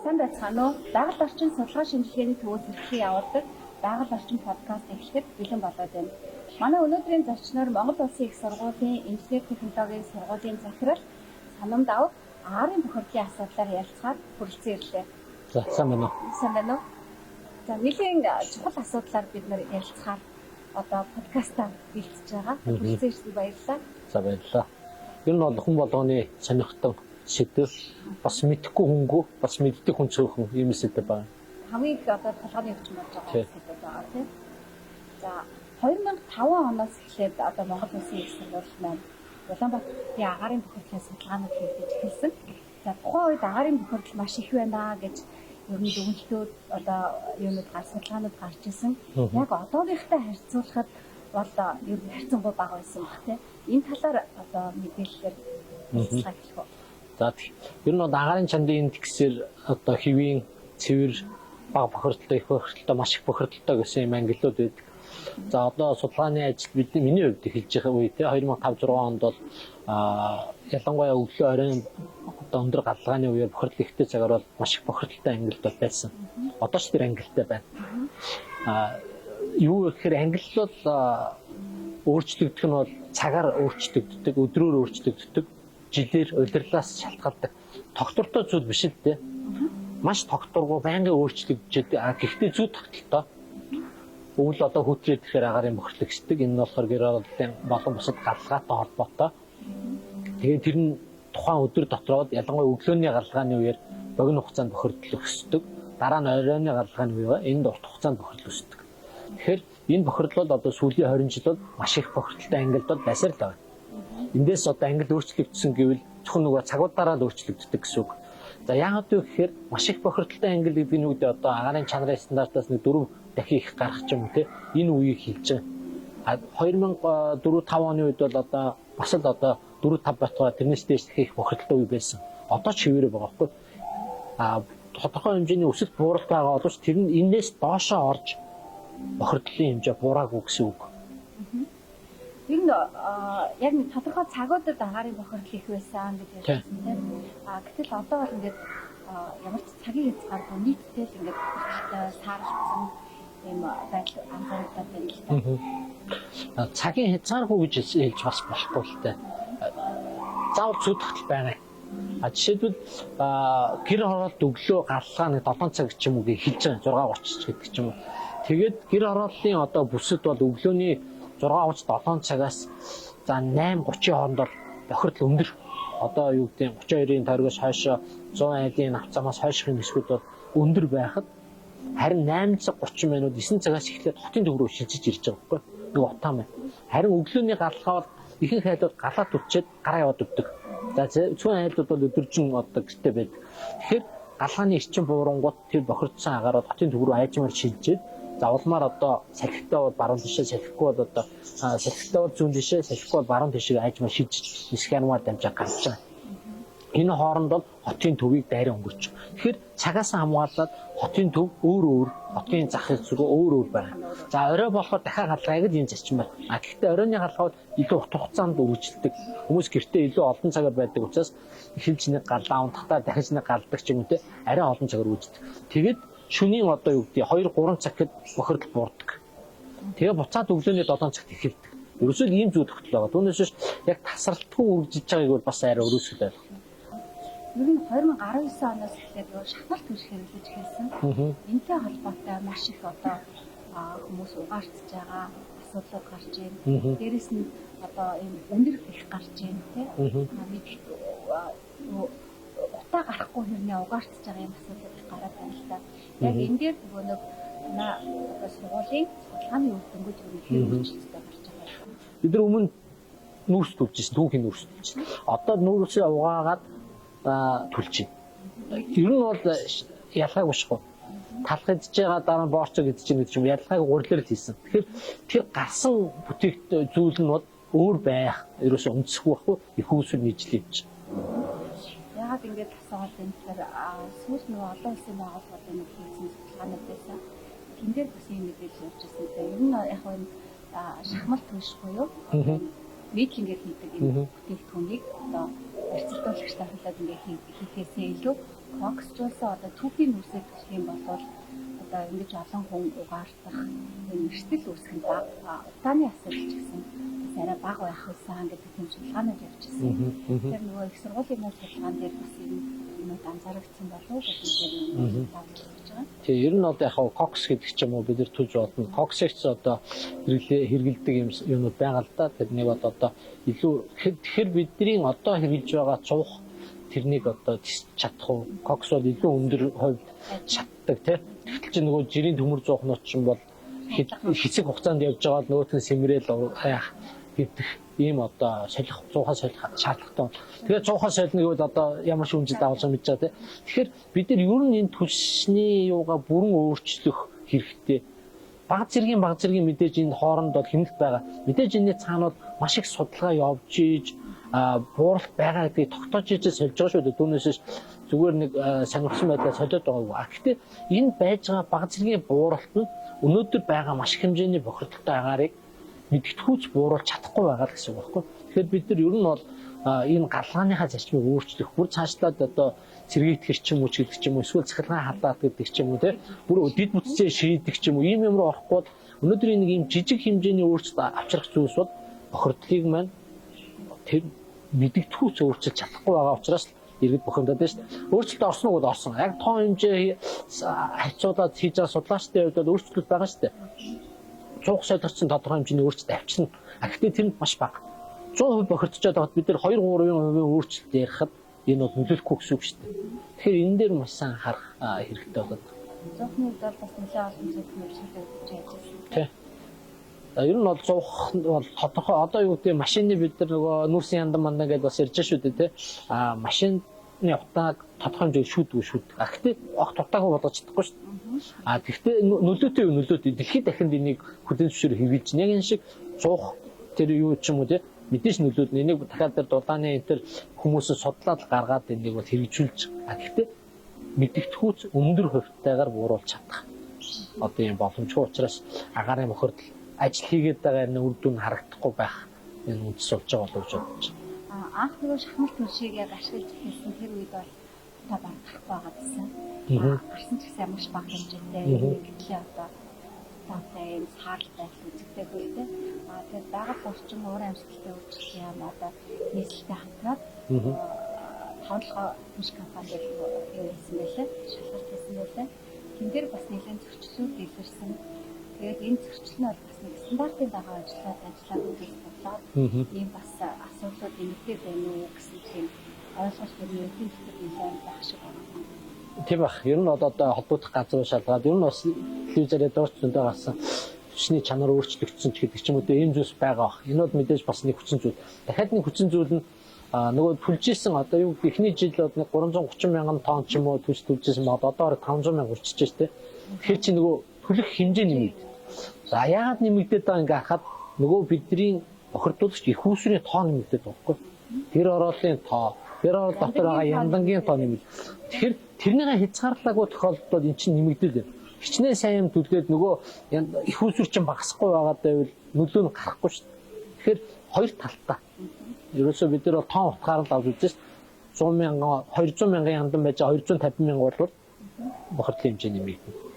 Сайн байцгаана уу? Дагалал орчин судалгаа шинжилгээний төвөөс эрхлэн явуулдаг дагалал орчин подкаст эхлэхэд бэлэн болоод байна. Манай өнөөдрийн зочноор Монгол Улсын их сургуулийн инженер технологийн сургуулийн захирал Санамд Ав аарын бохирдлын асуудлаар ярилцахаар хүрэлцэн ирлээ. За сайн байна уу? Сайн байна уу? За нэлийн чухал асуудлаар бид нэр ярилцахаар одоо подкастаар бэлтэж байгаа. Хүрэлцэн ирсэн баярлалаа. За баярлалаа. Ер нь бол хүн болгоны сонирхтон сэдв бас мэдхгүй хүнгүү бас мэддэг хүн цөөхөн юм сэдв байна. Хамгийн их одоо толгойн өвчин болж байгаа сэдв байгаа тийм. За 2005 оноос эхлээд одоо Монгол Улсын их сургууль маань Улаанбаатарын агаарын бохирдлын судалгаанууд хийгдэж эхэлсэн. За тухайн үед агаарын бохирдол маш их байна гэж ер нь дүгнэлтүүд одоо юунууд судалгаанууд гарч ирсэн. Яг одооныхтай харьцуулахад бол ер нь харьцангуй бага байсан баг тийм. Энэ талаар одоо мэдээлэлээр хэлцэх гэх юм. За ер нь агаарын чандын индексээр одоо хэвийн цэвэр бага бохирдолтой их бохирдолтой маш их бохирдолтой гэсэн юм ангиллууд байдаг. За одоо судалгааны ажил миний хувьд эхэлж байгаа үе те 2005-6 онд бол ялангуяа өглөө оройн одоо өндөр галлагааны үеэр бохирдол ихтэй цагаар бол маш их бохирдолтой ангиллууд байсан. Одоо ч тэр ангилалтай байна. Юу гэхээр ангиллал бол өөрчлөгдөх нь бол цагаар өөрчлөгддөг, өдрөөр өөрчлөгддөг, жилээр удирлаас шалтгаалдаг. Тогтвортой зүйл биш л дээ. Маш тогтворгүй байнгын өөрчлөгдөж гэхдээ зүй тогтолтой. Өвөл одоо хөтрээд ирэхээр агаарын бохирдол ихсдэг. Энэ нь болохоор гэр оролтын болон бусад галлагаатай холбоотой. Тэгээд тэр нь тухайн өдөр дотроо ялангуяа өглөөний галлагааны үеэр богино хугацаанд бохирдол өсдөг. Дараа нь оройны галлагааны үеэр энд урт хугацаанд бохирдол өсдөг. Тэгэхээр энэ бохирдол бол одоо сүүлийн 20 жил бол маш их бохирдолтой ангилд бол байсаар л байна. Эндээс одоо ангил өөрчлөгдсөн гэвэл зөвхөн нөгөө цагуудаараа л өөрчлөгддөг гэсэн үг. За яагаад вэ гэхээр маш их бохирдолтой ангил гэдэг нь үгдээ одоо агаарын чанарын стандартаас нэг 4 дахин их гарах ч юм уу те энэ үеийг хэлж байгаа. 2004-5 оны үед бол одоо бас л одоо 4-5 батгаа тэрнээс дээш дахин их бохирдолтой үе байсан. Одоо ч хэвээрээ байгаа байхгүй. Тодорхой хэмжээний өсөлт бууралт байгаа боловч тэр нь энэс доошоо орж бохирдлын хэмжээ буураагүй гэсэн үг. Ер нь яг нэг тодорхой цагуудад агаарын бохирдол их байсан гэж ярьсан тийм. Гэтэл одоо бол ингээд ямар ч цагийн хязгааргүй нийтдээ л ингээд саарсан юм байдал анзаардаг байна л да. Цагийн хязгааргүй гэж хэлж бас болохгүй л дээ. Заавал зүй тогтол байгаа. Жишээлбэл гэр хороолт өглөө галлаа нэг 7 цаг ч юм уу гэж хэлж байгаа 6:30 гэдэг ч юм уу. Тэгээд гэр хорооллын одоо бүсэд бол өглөөний 6:30-7 цагаас за 8:30 хооронд бол бохирдол өндөр. Одоо юу гэдэг 32-ын тойрогоос хойшоо 100 айлын авцамаас хойшхийн нисгүүд бол өндөр байхад харин 8:30 минут 9 цагаас эхлээд хотын төв рүү шилжиж ирж байгаа байхгүй юу? Утаа маань. Харин өглөөний галлаа бол ихэнх айлууд галаад үлчээд гараа яваад өгдөг. За цөөн айлууд бол өдөржин одоо гэртээ байдаг. Тэгэхээр галгааны эрчим буурангууд тэр бохирдсан агаар бол хотын төв рүү айжмаар шилжээд за улмаар одоо салхитай бол баруун тишээ салхигүй бол одоо салхитай бол зүүн тишээ салхигүй бол баруун тишээ айжмаар шилжиж нисхянмаар дамжаа гарч байгаа. Энэ хооронд бол хотын төвийг дайран өнгөрч. Тэгэхээр цагаас хамгаалаад хотын төв өөр хотын зах зээл өөр байна. За орой болохоор дахиад галгайг л энэ зарчим байна. Гэхдээ оройны галгууд илүү урт хугацаанд үргэлжилдэг. Хүмүүс гэртээ илүү олон цагаар байдаг учраас эхэлж нэг галлаа унтахтаа дахиж нэг галдаг ч юм уу те арай олон цагаар үргэлждэг. Тэгээд шөнийн одоо юу гэдэг 2-3 цаг гэд бохирдол буурдаг. Тэгээ буцаад өглөөний 7 цагт эхэлдэг. Ерөөсөө ийм зүйл тогтол байгаа. Түүнээс биш яг тасралтгүй үргэлжиж байгааг бол бас арай өрөөсөл байна. Ер нь 2019 оноос эхлээд шахмал төрш хэрэглэж эхэлсэн. Энтэй холбоотой маш их одоо хүмүүс угаарцж байгаа асуудлууд гарч байна. Дээрэс нь одоо энэ өндөр их гарч байна тийм. Утаа гарахгүй хэрнээ угаарцж байгаа юм асуудал их гараад байна л да. Яг энэ дээр нөгөө нэг одоо сургуулийн судалгааны үр дүнгууд хэрэг өөрчлөлттэй гарч байгаа. Бид нар өмнө нүүрс төлжсэн, түүхийн нүүрс төлжсэн. Одоо нүүрсээ угаагаад төлж байна. Ер нь бол ялгаагүй шахуу. Талах идж байгаа дараа нь боорцоо гэдэг чинь юм ялгаагүй гурлаар л хийсэн. Тэгэхээр тэр гарсан бүтээгт зүйл нь бол өөр байх. Ерөөсөө өнцөхгүй байхгүй их үүсвэр нийжлэвч. Яагаад ингэж асууад байна гэхээр сүүл нөгөө олон улсын байгууллагууд нэг хийсэн судалгаанууд байсан. Тэн дээр бас юм мэдээлэл явж ирсэн. Ер нь яг энэ шахмал төлш буюу медлингээр хийдэг энэ бүтээгдэхүүнийг одоо барьцаалуулагчтай хадгалаад ингээ хийхээсээ илүү коксжуулсан одоо түүхийн үсэг гэх юм бол одоо ингэж олон хүн угаардах энэ эрсдэл үүсэх нь удааны асуудал ч гэсэн арай бага байх байсан гэдэг юм судалгаанууд явуулчихсан. Тэр нөгөө их сургуулийн судалгаан дээр бас юм анзаарэгдсэн болов уу гэдэг юм таамаглаж байгаа. Тэгээ ер нь одоо яг кокс гэдэг ч юм уу бид нар түлж бодно. Коксч одоо хэрэгэлдэг юмнууд байгаа л да. Тэрнийг одоо илүү тэгэхээр бидний одоо хэрэгжилж байгаа цуух тэрнийг одоо чадах уу? Кокс бол илүү өндөр хувьд чаддаг тийм. Тэгтэл чи нөгөө жирийн төмөр зуухнууд ч юм бол хэсэг хугацаанд явж байгаа л нөгөөт нь сэмрээл хаях гэдэг ийм одоо солих цуухаа солих шаардлагатай. Тэгээд цуухаа солино гэвэл одоо ямар шүүмжил давж байгаа мэдж байгаа тийм. Тэгэхээр бид нар ер нь энэ түлшний юугаа бүрэн өөрчлөх хэрэгтэй. Баг зэргийн мэдээж энэ хооронд бол хэмнэлт байгаа. Мэдээж энэ цаанууд маш их судалгаа явж ийж бууралт байгаа гэдгийг тогтоож ижиж сольж байгаа шүү дээ. Түүнээс зүгээр нэг сонирхсан байдлаар солиод байгаагүй. Гэхдээ энэ байж байгаа баг зэргийн бууралт нь өнөөдөр байгаа маш их хэмжээний бохирдолтой агаарыг мэдгэдэггүйч бууруулж чадахгүй байгаа гэсэн үг байхгүй. Тэгэхээр бид нар ер нь бол энэ галгааныхаа зарчмыг өөрчлөх, бүр цаашлаад одоо сэргийтгэх ч юм уу ч гэдэг ч юм уу, эсвэл цахилгаан халаад гэдэг ч юм уу тийм бүр дэд бүтцээ шийдэх ч юм уу ийм юм руу орохгүй бол өнөөдөр нэг ийм жижиг хэмжээний өөрчлөлт авчрах зүйлс бол бохирдлыг маань тэр мэдгэдэггүйч өөрчилж чадахгүй байгаа учраас иргэд бохимдаад байна шүү дээ. Өөрчлөлт орсон уу бол орсон. Яг тоон хэмжээ хацуулаад хийж байгаа судлаачдын хувьд бол өөрчлөлт байгаа шүү дээ. 100 солирчсон тодорхой хэмжээний өөрчлөлт авчирна. Гэхдээ тэр нь маш бага. 100% бохирдчод байгаад бид нар 2-3% өөрчлөлт ярихад энэ бол нөлөөлөхгүй гэсэн үг шүү дээ. Тэгэхээр энэ дээр маш сайн анхаарах хэрэгтэй болоод. Зуухны үед бол бас нэлээд олон зүйлс өөрчлөлт өгч ажилласан. Тий. Ер нь бол зуух бол тодорхой одоо юу гэдэг машины бид нар нөгөө нүүрсийн яндан мандан гэдээ бас ярьж шүү дээ тий. Машины утааг тодорхой хэмжээгээр шүүддэг. Гэхдээ огт утаагүй болгож чадахгүй шүү дээ. Гэхдээ нөлөөтэй дэлхийд дахинд энийг хүлээн зөвшөөр хэрэгжилж байна. Яг энэ шиг зуух тэр юу ч юм уу тий мэдээж нөлөөд энийг дахиад тэр дулааны энэ тэр хүмүүсээ судлаад гаргаад энийг бол хэрэгжүүлж. Гэхдээ мэдгэдэггүйч өндөр хувьтайгаар бууруулж чадах. Одоо юм боломжгүй учраас агаарын бохирдол ажил хийгээд байгаа энэ үр дүн харагдахгүй байх энэ үндэс болж байгаа болов гэж бодож байна. Анх нөгөө шахмал түлшийг яг ашиглаж хэлсэн тэр үед бол та баг гарахгүй байгаа гэсэн. Гарсан ч гэсэн ямар ч баг хэмжээтэй гэхлээр одоо таатай юм сааралтай үзэгтэй хөлтэй. Тэгээд байгаль орчин уур амьсгалтай үйлчлэх юм одоо нийслэлтэй хамтраад тавлага түлш компани юу хийсэн байлаа. Шалгалт хийсэн байлаа. Тэн дээр бас нэлээд зөрчлүүд илэрсэн. Тэгээд энэ зөрчил нь бол бас нэг стандартын дагуу ажиллаад болоод ийм бас асуудлууд нэмэгдээд байна уу гэсэн тийм ойлголт нэмэгдэх нэлээд байх шиг байна. Тийм бах. Ер нь одоо холбогдох газар шалгаад ер нь бас телевизээр дурч зөндөө гарсан хүчний чанар өөрчлөгдсөн ч гэдэг ч юм уу ийм зүйлс байгаа бах. Энэ бол мэдээж бас нэг хүчин зүйл. Дахиад нэг хүчин зүйл нь нөгөө түлжсэн одоо юу ихний жил бол нэг 330 мянган тонн ч юм уу түлжсэн бод одоо 500 мянга болчихж штэ. Тэгэхээр чи нөгөө төлөх хэмжээ нэмэгдэ. За яагаад нэмэгдээд байгаа ингээ харахад нөгөө бидний бохирдуулагч их усрын тоо нэмэгдээд байгаа байхгүй. Тэр ороолын тоо, тэр орол дотор байгаа яндангийн тоо нэмэгд. Тэгэхээр тэрнийгээ хязгаарлаагүй тохиолдолд эн чинь нэмэгдэл байна. Хичнээн сайн юм түлхээд нөгөө их усүр чинь багасахгүй байгаад байвал нөлөө нь гарахгүй шүү дээ. Тэгэхээр хоёр талтай. Ерөөсөө бид нар тоон утгаар л авч үзсэн 100 мянган 200 мянган яндан байж 250 мянга бол бохирдлын хэмжээ нэмэгдэнэ.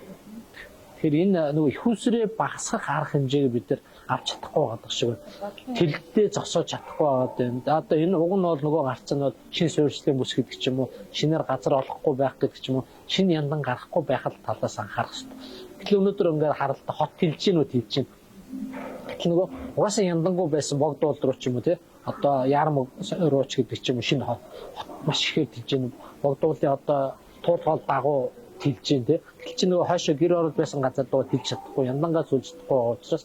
Тэгэхээр энэ нөгөө их усрээ багасгах арга хэмжээг бид нар авч чадахгүй байгаа шиг байна. Тэлэлтээ зогсоож чадахгүй байгаа юм. Одоо энэ уг нь бол нөгөө гарцсан нь шин суурьшлийн бүс гэдэг ч юм уу, шинээр газар олохгүй байх гэдэг ч юм уу, шин яндан гарахгүй байх талаас анхаарах хэрэгтэй. Гэтэл өнөөдөр ингээд харалтаа хот тэлж гинүү тэлж гин. Гэтэл нөгөө угаасаа яндангуй байсан богдуул руу ч юм уу тий. Одоо ярм рууч гэдэг ч юм уу шинэ хот маш ихээр тэлж гин. Богдуулын одоо туулгал дагуу тэлж гин тий. Гэтэл чи нөгөө хойшоо гэр орол байсан газар доо тэлж чадахгүй, яндангаас үлж чадахгүй байгаа учраас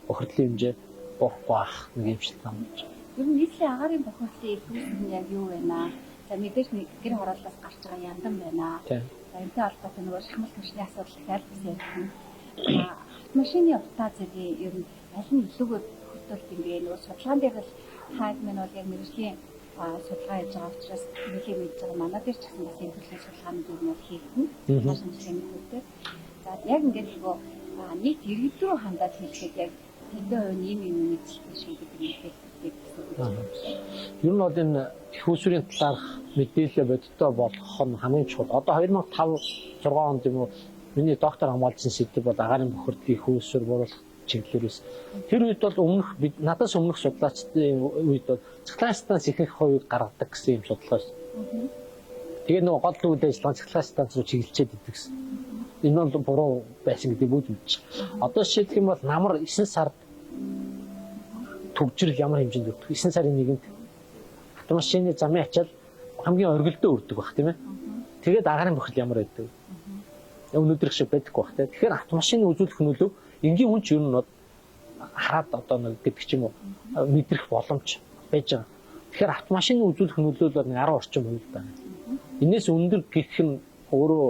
бохирдлын хэмжээ боохгүй байх нэг юм шиг байна. Ер нь нийтлийн агаарын бохирдлын үүсгэн нь яг юу вэ наа? За мэдээж нэг гэр хорооллоос гарч байгаа яндан байна. За энэтэй холбоотой нөгөө шахмал түвшний асуудал дахиад бас ярих. Автомашины утаа зэргийн ер нь аль нь илүүгээр хөртөлт юм бэ? Нөгөө судалгаан дээр бол хайд мэн бол яг мэрэгжлийн судалгаа хийж байгаа учраас нэлийн мэдж байгаа. Манай дээр ч гэсэн бас энэ төрлийн судалгаанууд юу нь хийгдэн. Шинжилгээний хөвтэй. За яг ингээд нөгөө нийт иргэд рүү хандаад хэлэхэд яг хэдэн хувь ийм мэдээлэл шүү гэдэг юм хэлдэг гэсэн. Ер нь бол энэ их усүрийн талаарх мэдээлэл бодиттой болгох нь хамгийн чухал. Одоо 2005-6 онд юм уу миний доктор хамгаалсан сэдв бол агаарын бохирдлын их усүр буруулах чиглэлээс. Тэр үед бол надаас өмнөх судлаачдын үед бол циркуляцтаас ихэнх хувийг гаргадаг гэсэн юм судалгаа байсан. Тэгээ нөгөө гол үйл ажиллагаа циркуляцтаас руу чиглэлчээд идэг гэсэн. Энэ бол буруу байсан гэдэг бүгд мэдж. Одоо жишээлх юм бол намар 9 сард төвжрэл ямар хэмжээнд өгдөг. 9 сарын 1-нд автомашины замын ачаал хамгийн оргилдөө өрдөг баг тийм ээ. Тэгээд агаарын бохирдол ямар байдаг. Өнөөдрөх шиг байдаггүй баг тийм. Тэгэхээр автомашины үзүүлэх нөлөө энгийн хүн ч ер нь хараад одоо нэг гэдэг ч юм уу мэдрэх боломж байж байгаа. Тэгэхээр автомашины үзүүлэх нөлөө бол 10 орчим хувь байна. Энээс өндөр гэх нь өөрөө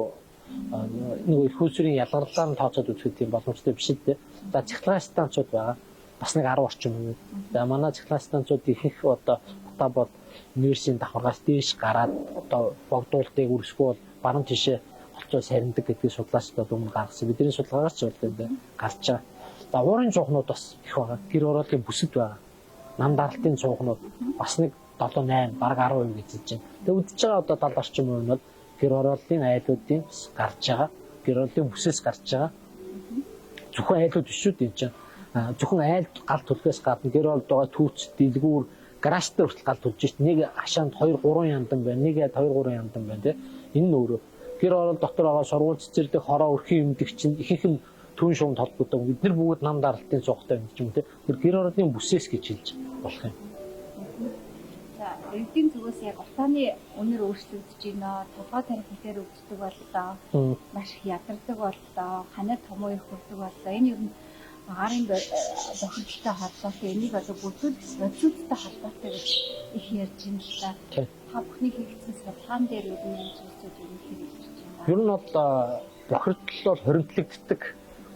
нэг их усүрийн ялгарлаар нь тооцоод үзэх тийм боломжтой биш л дээ. За цахилгаан станцууд байгаа. Бас нэг 10 орчим хувь. За манай цахилгаан станцууд ихэнх одоо бол университийн давхаргаас дээш гараад одоо богдуулалтыг үрсэхгүй бол баруун тишээ холцоо сарндаг гэдгийг судлаачдад өмнө гаргасан. Бидний судалгаагаар ч бол гарч байгаа. За уурын цуухнууд бас их байгаа. Гэр ороолын бүсэд байгаа. Нам даралтын цуухнууд бас нэг 7-8 бараг 10% гэж байна. Тэгээ үдчихэж байгаа одоо 70 орчим хувь нь бол гэр ороолын айлуудын гарч байгаа. Гэр ороолын бүсээс гарч байгаа. Зөвхөн айлууд биш үү энэ чинь. Зөвхөн айл гал төлөхөөс гадна гэр ороолд байгаа түүц, дэлгүүр, гараж дээр хүртэл гал төлж шít. Нэг хашаанд 2-3 яндан байна. Нэг 2-3 яндан байна тий. Энэ нь өөрөө гэр ороол дотор байгаа сургууль цэцэрлэг хороо өрхийн эмдэг чинь ихэнх нь түн шугамд холбоотой. Бид нар бүгд нам даралтын цугтай юм ч юм те. Тэр гэр ороолын бүсээс гэж хэлж болох юм. За, эрдийн зүгээс яг утааны үнэр өөрчлөгдөж байна. Толгой тарихлаар өвддөг боллоо. Маш их ядардаг боллоо. Ханаа томоо их хүрдэг боллоо. Энэ ер нь агаарын бохирдолтой холбоотой. Энийг одоо бодисуудтай холбоотой гэж их ярьж байна л да. Та бүхний хийгдсэн судалгаан дээр ер нь энэ зүйлсүүд ер нь хэрэгжиж байна. Ер нь бол бохирдол бол хоригдлогддог.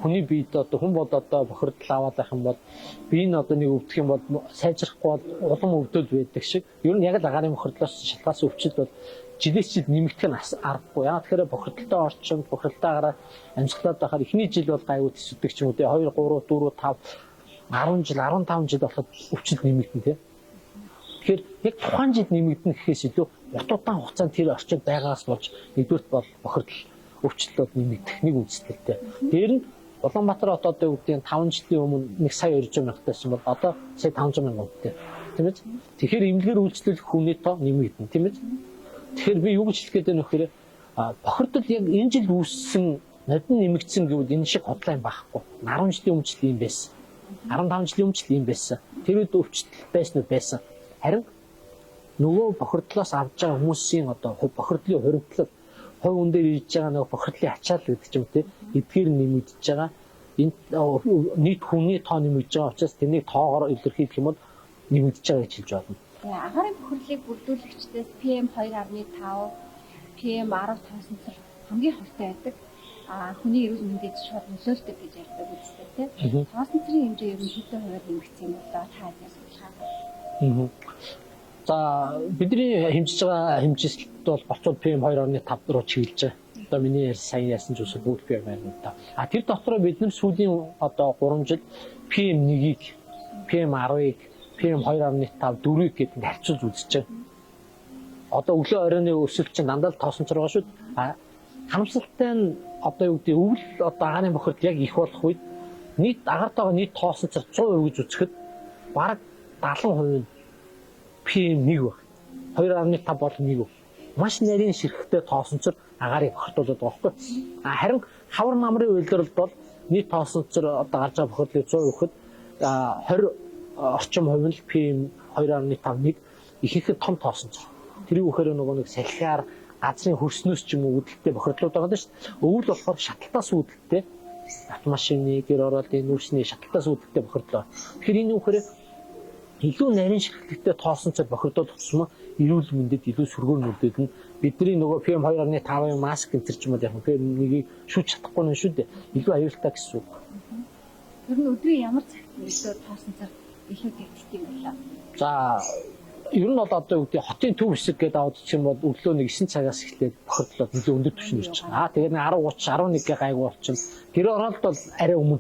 Хүний биед одоо хүн бол одоо бохирдол аваад байх юм бол бие нь одоо нэг өвдөх юм бол сайжрахгүй бол улам өвдөд байдаг шиг. Ер нь яг л агаарын бохирдлоос шалтгаалсан өвчтөл бол жилээс жил нэмэгдэх нь аргагүй. Яа тэгэхээр бохирдолтой орчинд бохирдолтой агараа амьсгалаад байхаар эхний жил бол гайгүй төсөвдөг ч юм уу те 2 3 4 5 10 жил 15 жил болоход өвчтөл нэмэгдэн те. Тэгэхээр яг тухайн жил нэмэгдэн гэхээс илүү урт удаан хугацаанд тэр орчинд байгаас болж нэгдүгürt бол бохирдол өвчлөлөд нэмэгдэх нэг үндслэлтэй. Дээр нь Улаанбаатар хотод өвдгийн 5 жилийн өмнө 1 сая 200 мянга байсан бол одоо сая 500 мянга өвдтэй. Тийм ээ. Тэгэхээр эмнэлгээр үйлчлүүлэх хүний тоо нэмэгдэн, тийм ээ. Тэгэхээр би юу гэж хэлэх гээд байна вэ гэхээр бохирдол яг энэ жил үүссэн нодон нэмэгдсэн гэвэл энэ шиг хотлоо юм байхгүй. 10 жилийн өмнө ч ийм байсан. 15 жилийн өмнө ч ийм байсан. Тэр үед өвчлөл байсан уу байсан. Харин нөгөө бохирдлоос авж байгаа хүмүүсийн одоо бохирдлын хоригдлол хувь хүн дээр ирж байгаа нэг бохирдлын ачаал гэдэг ч юм те эдгээр нэмэгдэж байгаа. Энэ нийт хүний тоо нэмэгдэж байгаа учраас тэнийг тоогоор илэрхийлэх юм бол нэмэгдэж байгаа гэж хэлж байна. Агаарын бохирлыг бүрдүүлэгчдээс PM2.5, PM10 тооцоолол хамгийн хортой байдаг. Хүний эрүүл мэндэд шууд нөлөөлдөг гэж ярьдаг үстэй тийм. Тооцооллын хэмжээ ер нь хэдэн хувиар нэмэгдсэн юм бол та яаж судалгаа. За бидний хэмжиж байгаа хэмжээсэлт бол болцоод PM2.5 руу чиглэж байгаа. Одоо миний сайн яасан зүйлс бүгд PM2.5. Тэр дотроо бид нар сүүлийн одоо 3 жил PM1-ийг, PM10-ыг, PM2.5, 4-ийг гэдэг нь харьцуулж үзэж байгаа. Одоо өглөө оройны өсөлт чинь дандаа л тоосон цар байгаа шүү. Харамсалтай нь одоо юу гэдэг өвөл одоо агаарын бохирдол яг их болох үед нийт агартайгаа нийт тоосон цар 100% гэж үзэхэд бараг 70% нь PM1 баг. 2.5 бол 1. Маш нарийн ширхэгтэй тоосон цар агаарын бохирдуулаад байгаа байхгүй. Харин хавар намрын үйлдвэрлэлд бол нийт тоосон цар одоо гарч байгаа бохирдлыг 100 өгөхөд 20 орчим хувь нь PM2.5 ихэнх том тоосон цар. Тэрийг өгөхөөр нөгөө нэг салхиар газрын хөрснөөс ч юм уу үүдэлтэй бохирдлууд байгаа шүү дээ. Өвөл болохоор шаталтаас үүдэлтэй автомашины гэр ороолын нүүрсний шаталтаас үүдэлтэй бохирдлоо. Тэгэхээр энэ үхээр илүү нарийн ширхэгтэй тоосон цар бохирдол тусмаа эрүүл мэндэд илүү сөргөөнүүдэд нь бидний нөгөө PM2.5-ын маск энэ ч юм уу яг PM1-ийг шүүж чадахгүй нь шүү дээ. Илүү аюултай гэсэн үг. Ер нь өдрийн ямар цагт илүү тоосон цар илүү тэгдэг юм байна. За ер нь бол одоо үгдээ хотын төв хэсэг гэдэг аваад ч юм бол өглөө нэг 9 цагаас эхлээд бохирдлоо илүү өндөр түвшинд ирж байгаа. Тэгээд 10:30 11-гээ гайгүй болчихно. Гэр ороолд бол арай өмнө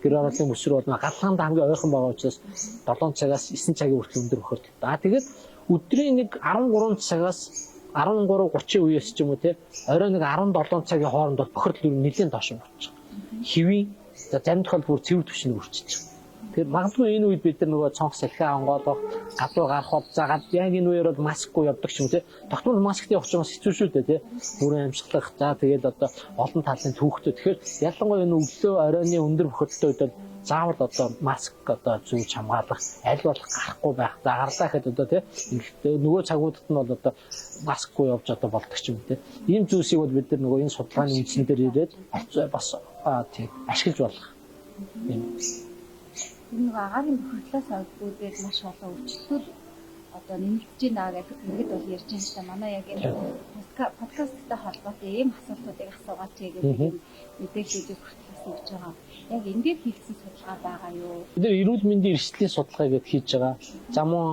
гэр ороолын бүсэр бол гадлаганд хамгийн ойрхон байгаа учраас 7 цагаас 9 цагийн хүртэл өндөр бохирдолтой. Тэгээд өдрийн нэг 13 цагаас 13:30 үеэс ч юм уу те орой нэг 17 цагийн хооронд бол бохирдол нь нэлээд доош болчих. Хэвийн за зарим тохиолдолд бүр цэвэр түвшинд хүрчихэж байгаа. Тэгэхээр магадгүй энэ үед бид нар нөгөө цонх салхиа онгоолох, гадуу гарах бол за яг энэ үеэр бол маскгүй явдаг ч юм те. Тогтмол масктай явах хүмүүс хэцүү шүү дээ те. Бүрэн амьсгалах за тэгээд одоо олон талын төвхтөө. Тэгэхээр ялангуяа энэ өглөө оройны өндөр бохирдолтой үед бол заавал одоо маск одоо зүүж хамгаалах, аль болох гарахгүй байх. За гарлаа гэхэд одоо те нөгөө цагуудад нь бол одоо маскгүй явж одоо болдог ч юм те. Ийм зүйлсийг бол бид нар нөгөө энэ судалгааны үндсэн дээр ирээд бас тийм ашиглаж болох юм. Энэ агаарын бохирдлоос үүдээд маш олон өөрчлөлтүүд одоо нэмэгдэж байна гэдэг ингээд бол ярьж байна шүү дээ. Манай яг энэ подкасттай холбоотой ийм асуултуудыг асуугаад тэгээд мэдээллүүдийг хүртэлсэн гэж байгаа. Яг ингээд хийгдсэн судалгаа байгаа юу? Бид нэр эрүүл мэндийн эрсдлийн судалгаа гэдээ хийж байгаа. За мөн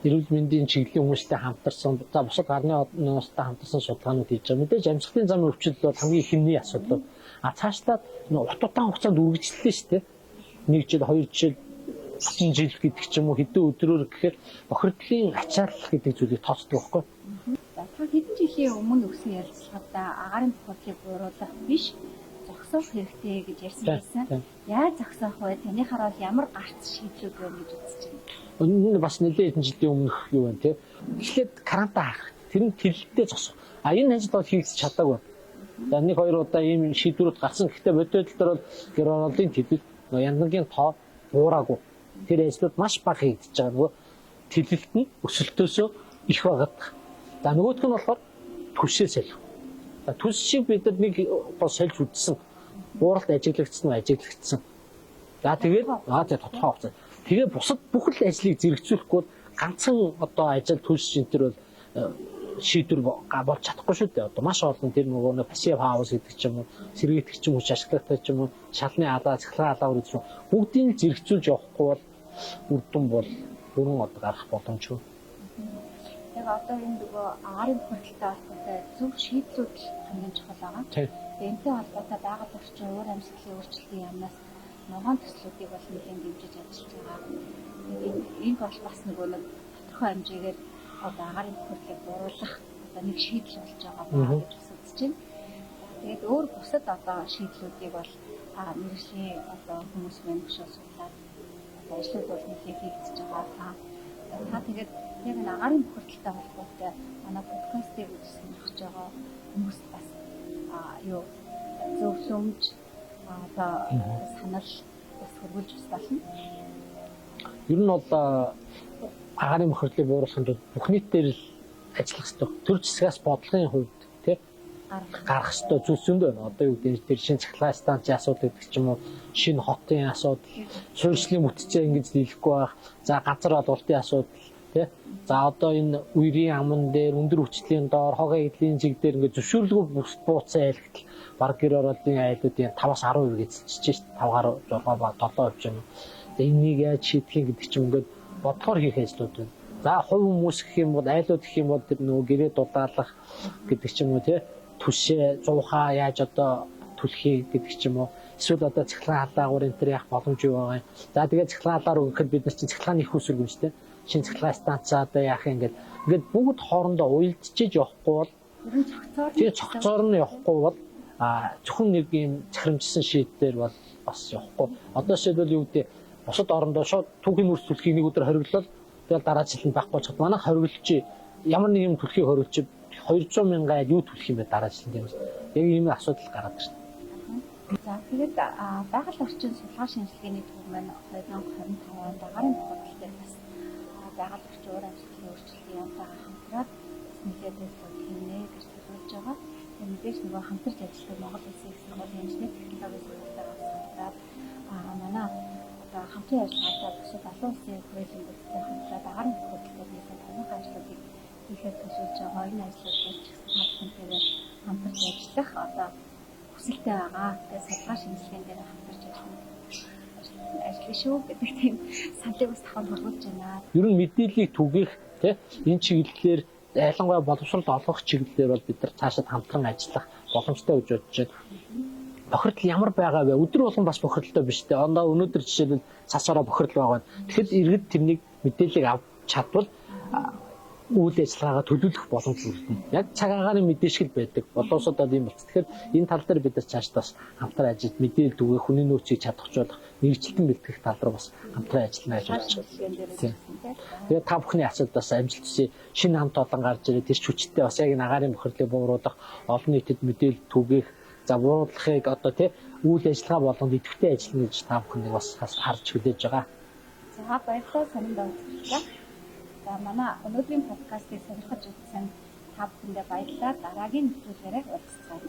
эрүүл мэндийн чиглэлийн хүмүүстэй хамтарсан, за бусад гарны хүмүүстэй хамтарсан судалгаанууд хийж байгаа. Мэдээж амьсгалын замын өвчлөл бол хамгийн ихний асуудал. Цаашлаад урт удаан хугацаанд үргэлжлэлтэй шүү дээ. 1 жил, 2 жил, 3 жил гэдэг ч юм уу хэдэн өдрөөр гэхээр бохирдлын ачаалал гэдэг зүйлийг тооцдог байхгүй. За та хэдэн жилийн өмнө өгсөн ярилцлагада агаарын бохирдлыг бууруулах биш зогсоох хэрэгтэй гэж ярьсан байсан. Яаж зогсоох вэ? Танихаар бол ямар гарц шийдлүүд вэ гэж үзэж байна? Энэ бас нэлээд хэдэн жилийн өмнөх юу вэ те. Эхлээд карантин харах. Тэр нь тэлэлттэй зогсох. Энэ ажил бол хийгдэж чадаагүй. За 1-2 удаа ийм шийдвэрүүд гарсан. Гэхдээ бодит байдлаар бол гэр ороолын тэлэлт янзын тоо буураагүй. Тэр ажлууд маш бага хийгдэж байгаа. Нөгөө тэлэлт нь өсөлтөөсөө их багадах. За нөгөөх нь болохоор түвшээ салхи. За түвш шиг бид нар нэг бас сольж үдсэн. Бууралт ажиглагдсан. За тэгээд тодорхой хугацаа. Тэгээ бусад бүх л ажлыг зэрэгцүүлэхгүй ганцхан одоо ажил түвш шинтер бол шийдвэр болж чадахгүй шүү дээ. Одоо маш олон тэр нөгөө пассив хаус гэдэг ч юм уу, сэргийгч юм уу, ашиглагтай ч юм уу, шалны алаа, цахилгаан алаа үргэлж бүгдийг зэрэгцүүлж явахгүй бол үр дүн бол бүрэн одоо гарах боломжгүй. Яг одоо энэ нөгөө агаарын бохирдолтой холбоотой зөв шийдлүүд хамгийн чухал байгаа. Энэтэй холбоотой байгаль орчин өөр амьсгалын өөрчлөлтийн яамнаас ногоон төслүүдийг бол нэлээд дэмжиж ажиллаж байгаа. Энэ бол бас нөгөө нэг тодорхой хэмжээгээр одоо агаарын бохирдлыг бууруулах одоо нэг шийдэл болж байгаа гэж үзэж байна. Тэгээд өөр бусад одоо шийдлүүдийг бол мэргэжлийн одоо хүмүүс мөнгөшөө судлаад ажлууд бол нэлээд хийгдэж байгаа. Та тэгээд яг энэ агаарын бохирдолтой холбоотой манай подкастыг үзсэн гэж байгаа хүмүүс бас юу зөвлөмж одоо санал бас хөрвүүлж болно. Ер нь бол агаарын бохирдлыг бууруулахын тулд бүх нийтээр л ажиллах хэрэгтэй. Төр засгаас бодлогын хувьд тий гарах хэрэгтэй зүйлс зөндөө байна. Одоо юу гэдэг тэр шинэ цахилгаан станцын асуудал гэдэг ч юм уу, шинэ хотын асуудал, суурьшлийн бүтцээ ингэж дийлэхгүй байх. За газар олуулалтын асуудал тий. За одоо энэ үерийн аман дээр өндөр хүчлийн доор хогоо эдлийн зэг дээр ингэ зөвшөөрлгүй бууцсан айлгтал баг гэр ороолын айлуудын 5-10% эзэлчихэж шүү дээ. 5 гаруй 6 ба 7% ч юм уу. Энийг яаж шийдэх гэдэг чинь ингээд бодхоор хийх ажлууд байна. За хувь хүмүүс гэх юм бол айлууд гэх юм бол тэр нөгөө гэрээ дудаалах гэдэг ч юм уу тий түшээ зуухаа яаж одоо түлхий гэдэг ч юм уу эсвэл одоо цахилгаан халаагуур энэ төр яах боломж юу байгаа юм. За тэгээд цахилгаан халаа руу гэхэд бид нар чинь цахилгааны их усүргэн шүү дээ. Шинэ цахилгаан станцаа одоо яах юм ингээд бүгд хоорондоо уялдчиж явахгүй бол тий цогцоор нь явахгүй бол зөвхөн нэг юм захирамжсан шийдээр бол бас явахгүй. Одоо шийдвэл юу гэдэг бусад орондоо шууд түүхийн үрс түлхийг нэг өдөр хориглол тэгэл дараа жилд байхгүй чад манай хориглолч ямар нэг юм түлхийг хориглолч 200 мянган айл юу түлх юм бэ дараа жилд юм. Яг ийм асуудал гараад байна. За тэгээд байгаль орчин сулгаа шинжилгээний төв маань 2025 онд агаарын бохирдол дээр бас байгаль орчин өөр амьсгалын өөрчлөлтийн явцаагаар хамтраад нэлээд төлөв хийнэ гэж төлөвлөж байгаа. Мэдээж нөгөө хамтарч ажилладаг Монгол Улсын их сургуулийн инженери технологийн сургуультайгаа хамтраад манай одоо хамтын ажиллагаатай бусад олон улсын хүрээлэнгүүдтэй хамтраад агаарын бохирдол дээр нэлээд томоохон ажлуудыг хийхэд төлөвлөж байгаа. Энэ ажлуудыг ч гэсэн хамтарч ажиллах одоо хүсэлтэй байгаа. Тэгээд судалгаа шинжилгээнд дээр хамтарч ажиллах шүү гэдэг тийм саналыг бас тавхан болгож байна. Ер нь мэдээллийг түгэх тий энэ чиглэлээр ялангуяа боловсрол олгох чиглэлээр бол бид нар цаашид хамтран ажиллах боломжтой гэж бодож байна. бохирдол ямар байгаа вэ? Өдөр болгон бас бохирдолтой биш үү? Ондоо өнөөдөр жишээлбэл цасаараа бохирдол байгаа. Тэгэхэд иргэд тэрнийг мэдээллийг авч чадвал үйл ажиллагаагаа төлөвлөх боломж үлдэнэ. Яг цаг агаарын мэдээшгэл байдаг. Болоосодод юм болц. Тэгэхээр энэ тал дээр бид нар цааш бас хамтран ажиллаж мэдээлэл түгээх, хүний нөөцийг чадахжуулах, нэгжилтэн бэлтгэх тал руу бас хамтран ажиллана гэж бодож байна. Тэгээд та бүхний асуудал бас амжилт хүсье. Шинэ хамт олон гарч ирээд тэр хүчтэй бас яг энэ агаарын бохирдлыг бууруулах, олон нийтэд мэдээлэл түгээх, за бууруулахыг одоо тий үйл ажиллагаа болгонд идэвхтэй ажиллана гэж та бүхэнд бас харж хүлээж байгаа. За баярлалаа сонинд онцлоо. За манай өнөөдрийн подкастыг сонирхож үзсэн та бүхэндээ баярлалаа. Дараагийн нэвтрүүлгээрээ уулзцгаая.